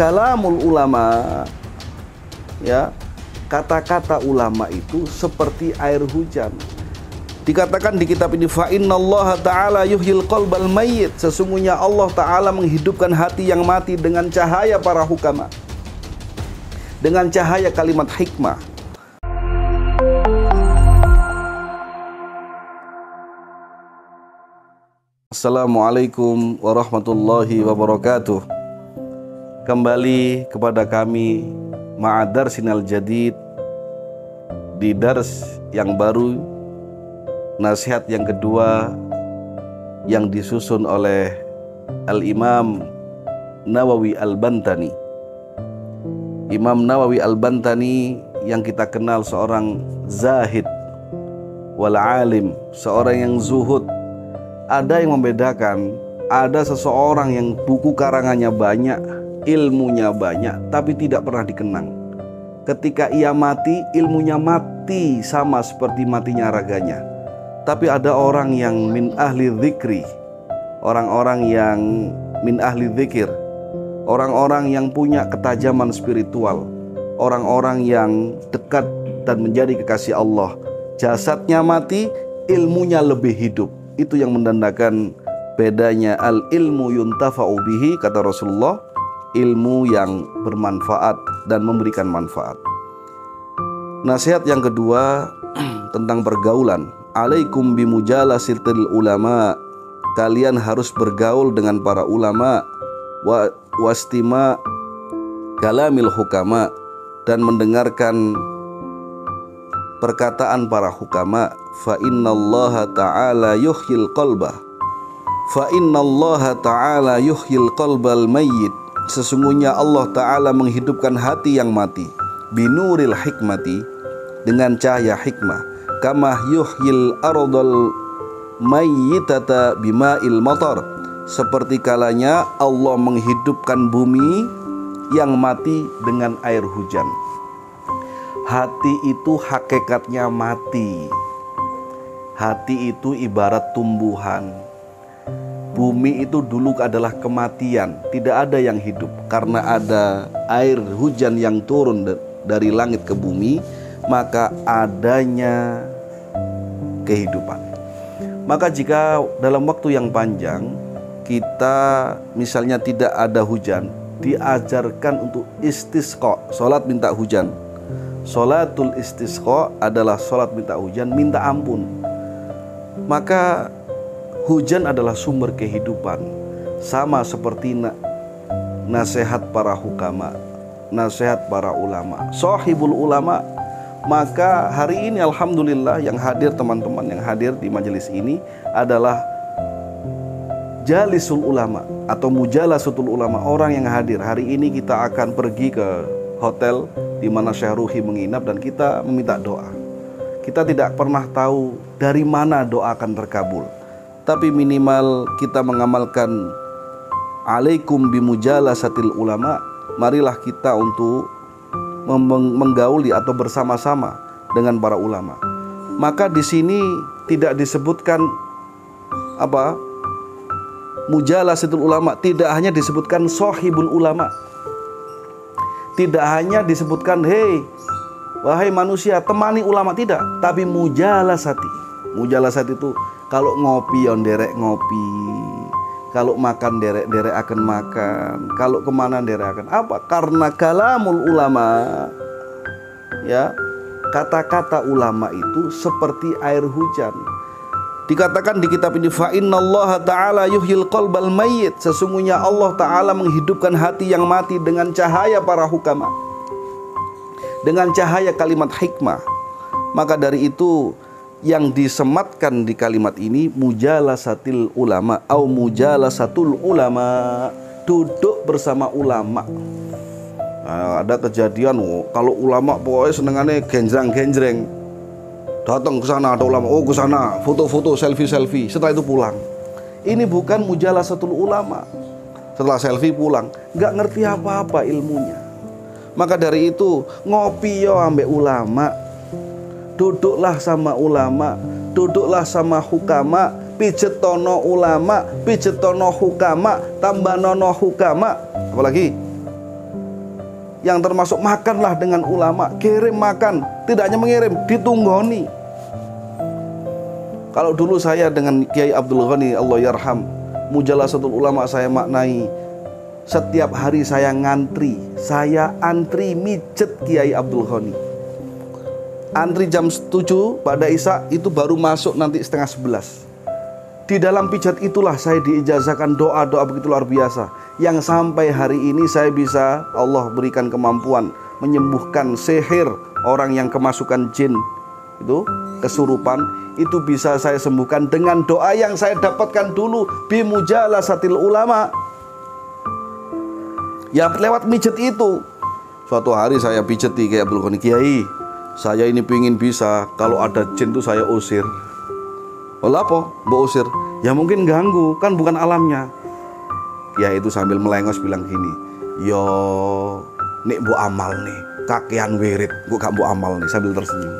kalamul ulama, ya, kata-kata ulama itu seperti air hujan. Dikatakan di kitab ini, fa innallaha ta'ala yuhyil qalbal mayyit, sesungguhnya Allah Ta'ala menghidupkan hati yang mati dengan cahaya para hukama, dengan cahaya kalimat hikmah. Assalamualaikum warahmatullahi wabarakatuh. Kembali kepada kami Ma'adarsinal Jadid, di dars yang baru, nasihat yang kedua yang disusun oleh Al-Imam Nawawi Al-Bantani. Imam Nawawi Al-Bantani yang kita kenal seorang zahid wal alim, seorang yang zuhud. Ada yang membedakan, ada seseorang yang buku karangannya banyak, ilmunya banyak, tapi tidak pernah dikenang. Ketika ia mati, ilmunya mati sama seperti matinya raganya. Tapi ada orang yang min ahli dzikri, orang-orang yang min ahli dzikir, orang-orang yang punya ketajaman spiritual, orang-orang yang dekat dan menjadi kekasih Allah. Jasadnya mati, ilmunya lebih hidup. Itu yang menandakan bedanya al-ilmu yuntafa'u bihi, kata Rasulullah, ilmu yang bermanfaat dan memberikan manfaat. Nasihat yang kedua tentang pergaulan. Alaikum bimujalasatil ulama, kalian harus bergaul dengan para ulama, wastima kalamil hukama, dan mendengarkan perkataan para hukama. Fa innallaha ta'ala yuhyil qalba, fa innallaha ta'ala yuhyil qalbal mayyit, sesungguhnya Allah Ta'ala menghidupkan hati yang mati, binuril hikmati, dengan cahaya hikmah, kama yuhyil ardal mayyitata bima'il matar, seperti kalanya Allah menghidupkan bumi yang mati dengan air hujan. Hati itu hakikatnya mati. Hati itu ibarat tumbuhan. Bumi itu dulu adalah kematian, tidak ada yang hidup. Karena ada air hujan yang turun dari langit ke bumi, maka adanya kehidupan. Maka jika dalam waktu yang panjang kita misalnya tidak ada hujan, diajarkan untuk istisqa, sholat minta hujan. Sholatul istisqa adalah sholat minta hujan, minta ampun. Maka hujan adalah sumber kehidupan, sama seperti nasihat para hukama, nasihat para ulama, sahibul ulama. Maka hari ini alhamdulillah yang hadir, teman-teman yang hadir di majelis ini adalah jalisul ulama atau mujalasatul ulama, orang yang hadir. Hari ini kita akan pergi ke hotel di mana Syekh Ruhi menginap dan kita meminta doa. Kita tidak pernah tahu dari mana doa akan terkabul, tapi minimal kita mengamalkan alaikum bimujalasatil ulama. Marilah kita untuk menggauli atau bersama-sama dengan para ulama. Maka di sini tidak disebutkan apa? Mujalasatul ulama, tidak hanya disebutkan sahibul ulama. Tidak hanya disebutkan hei wahai manusia temani ulama, tidak, tapi mujalasati. Mujalasati itu kalau ngopi ya derek ngopi, kalau makan derek akan makan, kalau kemana derek akan apa? Karena kalamul ulama, ya, kata-kata ulama itu seperti air hujan. Dikatakan di kitab ini, fa innallaha ta'ala yuhyil qalbal mayyit, sesungguhnya Allah Ta'ala menghidupkan hati yang mati dengan cahaya para hukama, dengan cahaya kalimat hikmah. Maka dari itu yang disematkan di kalimat ini mujalasatil ulama atau mujalasatul ulama, duduk bersama ulama. Nah, ada kejadian kalau ulama pokoknya senengannya genjreng-genjreng. Datang ke sana ada ulama, oh ke sana, foto-foto, selfie-selfie, setelah itu pulang. Ini bukan mujalasatul ulama. Setelah selfie pulang, nggak ngerti apa-apa ilmunya. Maka dari itu ngopi yo ambek ulama, duduklah sama ulama, duduklah sama hukama, pijetono ulama, pijetono hukama, tambah nono hukama. Apalagi yang termasuk makanlah dengan ulama, kirim makan, tidak hanya mengirim, ditunggoni. Kalau dulu saya dengan Kiai Abdul Ghani Allah yarham, Mujalasatul Ulama saya maknai, setiap hari saya antri mijet Kiai Abdul Ghani. Antri jam 7 pada Isya, itu baru masuk nanti setengah 11. Di dalam pijat itulah saya diijazahkan doa-doa begitu luar biasa, yang sampai hari ini saya bisa Allah berikan kemampuan menyembuhkan sihir orang yang kemasukan jin, itu kesurupan, itu bisa saya sembuhkan dengan doa yang saya dapatkan dulu bimujalasatil ulama, ya lewat mijet itu. Suatu hari saya pijeti kayak Abdul Ghani, Kiai, saya ini pingin bisa kalau ada jin itu saya usir. Olah apa? Mbok usir? Ya mungkin ganggu, kan bukan alamnya. Ya itu sambil melengos bilang gini, yo nek mbok amal nih, kakean wirid, kok gak mbok amal nih, sambil tersenyum.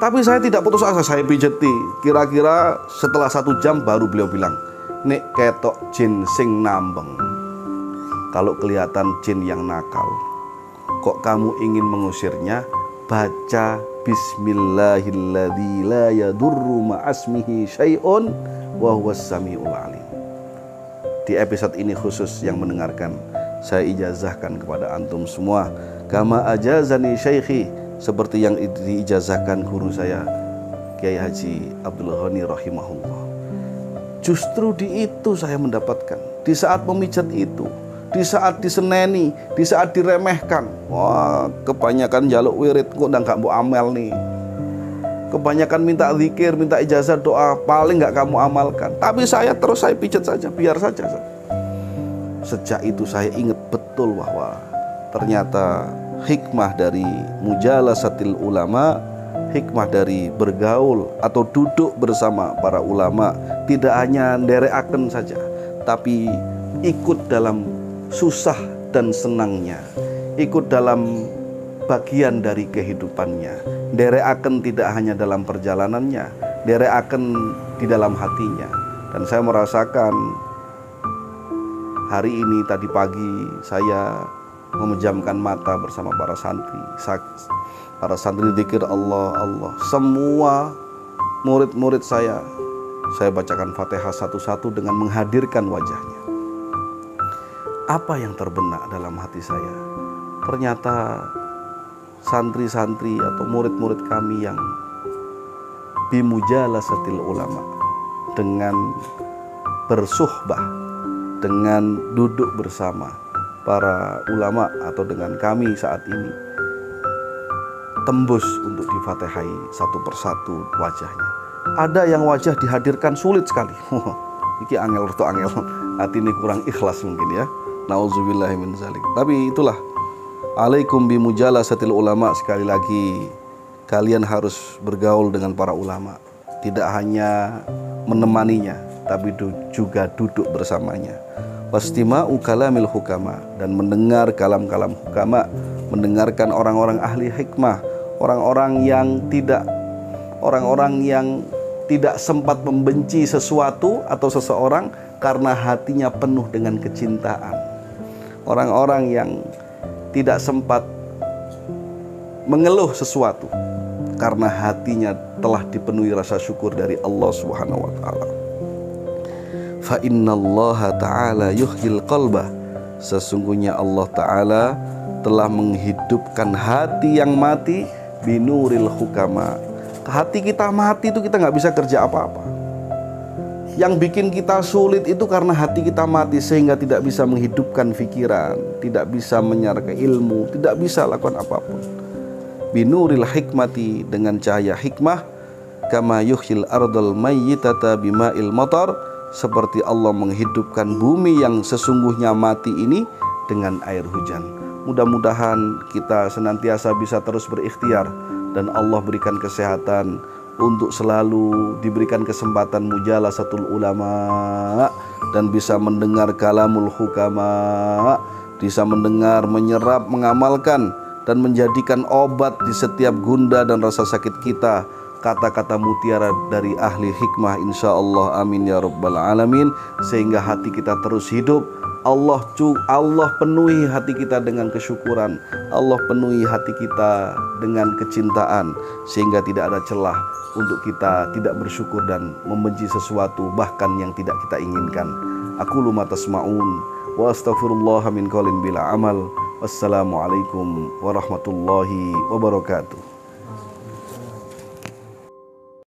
Tapi saya tidak putus asa, saya pijeti. Kira-kira setelah 1 jam baru beliau bilang, nek ketok jin sing nambeng. Kalau kelihatan jin yang nakal, kok kamu ingin mengusirnya, baca Bismillahilladzi la yadurru ma'asmihi syai'un wa huwas samiul alim. Di episode ini khusus yang mendengarkan, saya ijazahkan kepada antum semua, kama ajazani syaikhi, seperti yang diijazahkan guru saya Kiai Haji Abdul Ghani rahimahullah. Justru di itu saya mendapatkan, di saat memijat itu, di saat diseneni, di saat diremehkan. Wah, kebanyakan jaluk wirid kok udah gak mau amal nih. Kebanyakan minta zikir, minta ijazah doa, paling gak kamu amalkan. Tapi saya pijat saja, biar saja. Sejak itu saya ingat betul bahwa ternyata hikmah dari mujalasatil ulama, hikmah dari bergaul atau duduk bersama para ulama, tidak hanya nderekaken saja, tapi ikut dalam susah dan senangnya, ikut dalam bagian dari kehidupannya. Nderekaken tidak hanya dalam perjalanannya, nderekaken di dalam hatinya. Dan saya merasakan hari ini, tadi pagi saya memejamkan mata bersama para santri. Para santri zikir Allah, Allah. Semua murid-murid saya bacakan Fatihah satu-satu dengan menghadirkan wajahnya. Apa yang terbenak dalam hati saya? Ternyata santri-santri atau murid-murid kami yang bimujalasatil ulama, dengan bersuhbah, dengan duduk bersama para ulama atau dengan kami saat ini, tembus untuk difatihai satu persatu wajahnya. Ada yang wajah dihadirkan sulit sekali. Iki angel atau angel, hati ini kurang ikhlas mungkin ya. Nauzubillahi min zalik. Tapi itulah, alaikum bimujalasatil ulama. Sekali lagi, kalian harus bergaul dengan para ulama, tidak hanya menemaninya, tapi juga duduk bersamanya. Wastima'u kalamil hukama, dan mendengar kalam-kalam hukama, mendengarkan orang-orang ahli hikmah, orang-orang yang tidak sempat membenci sesuatu atau seseorang karena hatinya penuh dengan kecintaan. Orang-orang yang tidak sempat mengeluh sesuatu karena hatinya telah dipenuhi rasa syukur dari Allah Subhanahu wa taala. Fa innallaha ta'ala yuhyil qalba, sesungguhnya Allah taala telah menghidupkan hati yang mati binuril hukama. Hati kita mati itu kita nggak bisa kerja apa-apa. Yang bikin kita sulit itu karena hati kita mati, sehingga tidak bisa menghidupkan pikiran, tidak bisa menyarkan ilmu, tidak bisa lakukan apapun. Binuril hikmati, dengan cahaya hikmah, kama yuhyil ardal mayyitata bima'il matar, seperti Allah menghidupkan bumi yang sesungguhnya mati ini dengan air hujan. Mudah-mudahan kita senantiasa bisa terus berikhtiar dan Allah berikan kesehatan untuk selalu diberikan kesempatan mujalasatul ulama dan bisa mendengar kalamul hukama, bisa mendengar, menyerap, mengamalkan dan menjadikan obat di setiap gundah dan rasa sakit kita. Kata-kata mutiara dari ahli hikmah, insya Allah, amin ya rabbal alamin, sehingga hati kita terus hidup Allah penuhi hati kita dengan kesyukuran, Allah penuhi hati kita dengan kecintaan, sehingga tidak ada celah untuk kita tidak bersyukur dan membenci sesuatu bahkan yang tidak kita inginkan. Aqulu ma tasma'un wa astaghfirullah min qaulin bila amal. Wassalamualaikum warahmatullahi wabarakatuh.